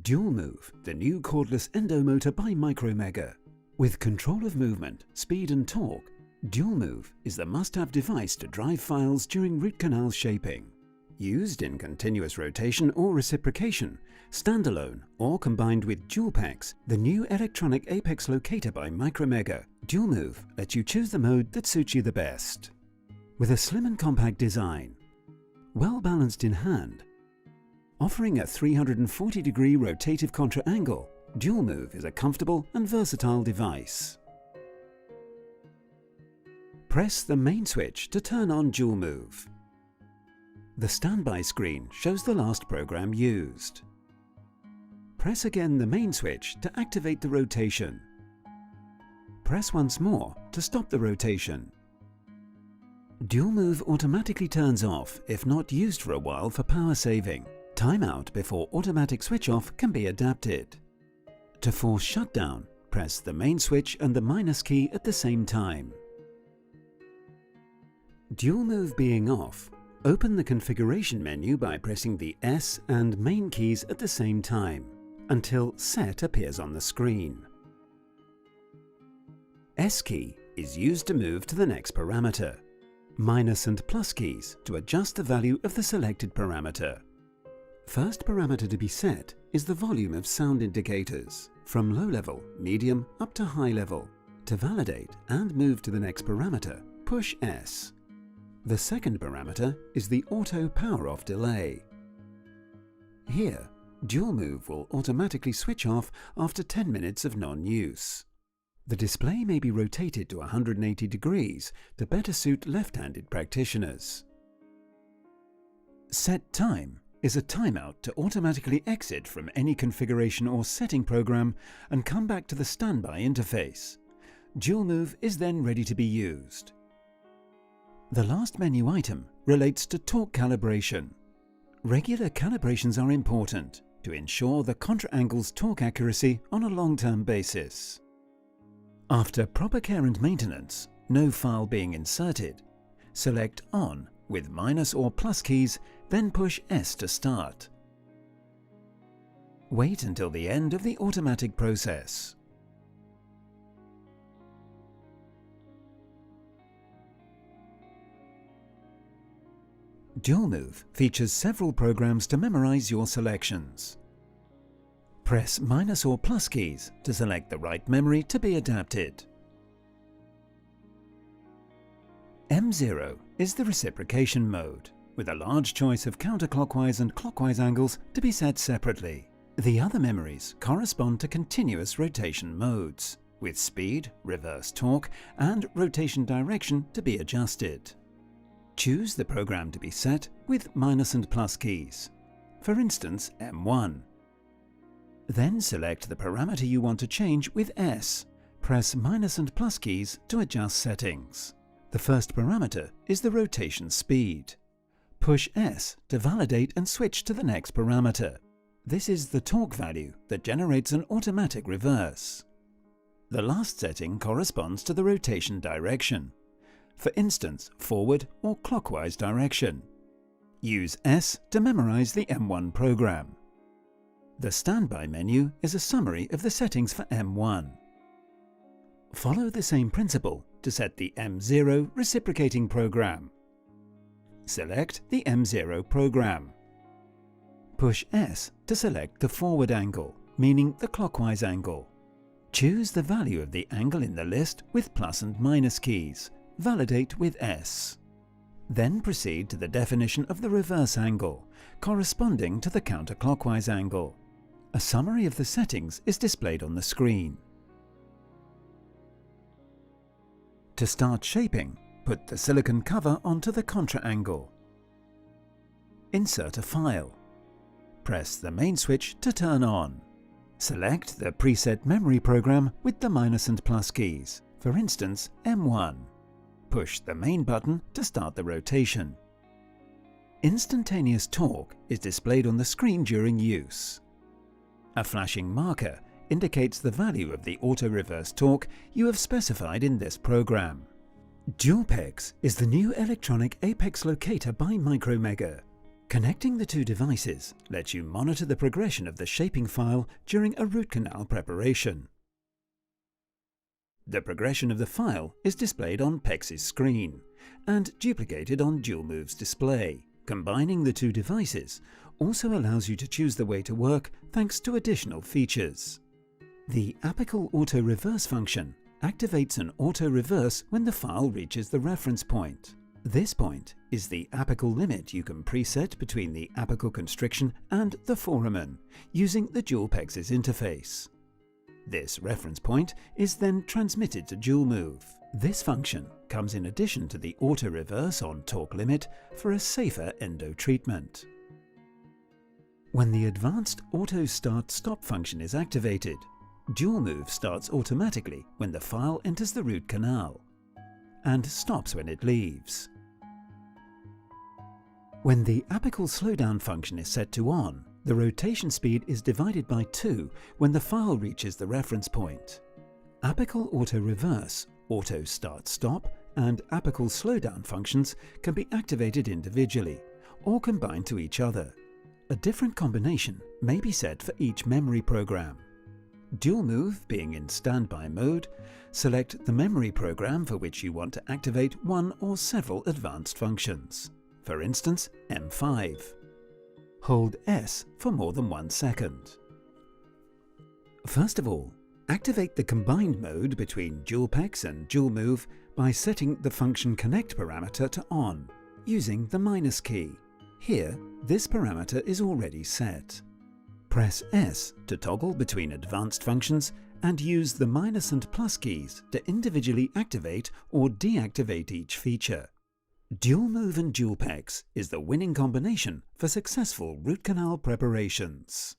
Dual Move, the new cordless endo motor by Micromega. With control of movement, speed and torque, Dual Move is the must-have device to drive files during root canal shaping. Used in continuous rotation or reciprocation, standalone or combined with dual pecs, the new electronic apex locator by Micromega, Dual Move lets you choose the mode that suits you the best. With a slim and compact design, well balanced in hand, offering a 340-degree rotative contra angle, Dual Move is a comfortable and versatile device. Press the main switch to turn on Dual Move. The standby screen shows the last program used. Press again the main switch to activate the rotation. Press once more to stop the rotation. Dual Move automatically turns off if not used for a while for power saving. Timeout before automatic switch off can be adapted. To force shutdown, press the main switch and the minus key at the same time. Dual Move being off, open the configuration menu by pressing the S and main keys at the same time, until Set appears on the screen. S key is used to move to the next parameter. Minus and plus keys to adjust the value of the selected parameter. First parameter to be set is the volume of sound indicators, from low level, medium up to high level. To validate and move to the next parameter, push S. The second parameter is the auto power off delay. Here, Dual Move will automatically switch off after 10 minutes of non-use. The display may be rotated to 180 degrees to better suit left-handed practitioners. Set Time is a timeout to automatically exit from any configuration or setting program and come back to the standby interface. Dual Move is then ready to be used. The last menu item relates to torque calibration. Regular calibrations are important to ensure the contra angle's torque accuracy on a long-term basis. After proper care and maintenance, no file being inserted, select On with minus or plus keys, then push S to start. Wait until the end of the automatic process. Dual Move features several programs to memorize your selections. Press minus or plus keys to select the right memory to be adapted. M0 is the reciprocation mode, with a large choice of counterclockwise and clockwise angles to be set separately. The other memories correspond to continuous rotation modes, with speed, reverse torque, and rotation direction to be adjusted. Choose the program to be set with minus and plus keys, for instance M1. Then select the parameter you want to change with S. Press minus and plus keys to adjust settings. The first parameter is the rotation speed. Push S to validate and switch to the next parameter. This is the torque value that generates an automatic reverse. The last setting corresponds to the rotation direction. For instance, forward or clockwise direction. Use S to memorize the M1 program. The standby menu is a summary of the settings for M1. Follow the same principle to set the M0 reciprocating program. Select the M0 program. Push S to select the forward angle, meaning the clockwise angle. Choose the value of the angle in the list with plus and minus keys. Validate with S. Then proceed to the definition of the reverse angle, corresponding to the counterclockwise angle. A summary of the settings is displayed on the screen. To start shaping, put the silicone cover onto the contra angle. Insert a file. Press the main switch to turn on. Select the preset memory program with the minus and plus keys, for instance M1. Push the main button to start the rotation. Instantaneous torque is displayed on the screen during use. A flashing marker indicates the value of the auto-reverse torque you have specified in this program. DualPex is the new electronic apex locator by Micromega. Connecting the two devices lets you monitor the progression of the shaping file during a root canal preparation. The progression of the file is displayed on PEX's screen and duplicated on DualMove's display. Combining the two devices also allows you to choose the way to work thanks to additional features. The apical auto-reverse function activates an auto-reverse when the file reaches the reference point. This point is the apical limit you can preset between the apical constriction and the foramen using the dual PEX's interface. This reference point is then transmitted to DualMove. This function comes in addition to the auto-reverse on torque limit for a safer endo treatment. When the advanced auto start-stop function is activated, DualMove starts automatically when the file enters the root canal and stops when it leaves. When the apical slowdown function is set to on, the rotation speed is divided by 2 when the file reaches the reference point. Apical auto-reverse, auto start-stop, and apical slowdown functions can be activated individually or combined to each other. A different combination may be set for each memory program. DualMove being in standby mode, select the memory program for which you want to activate one or several advanced functions. For instance, M5. Hold S for more than 1 second. First of all, activate the combined mode between DualPEX and DualMove by setting the function connect parameter to on, using the minus key. Here, this parameter is already set. Press S to toggle between advanced functions and use the minus and plus keys to individually activate or deactivate each feature. DualMove and DualPEX is the winning combination for successful root canal preparations.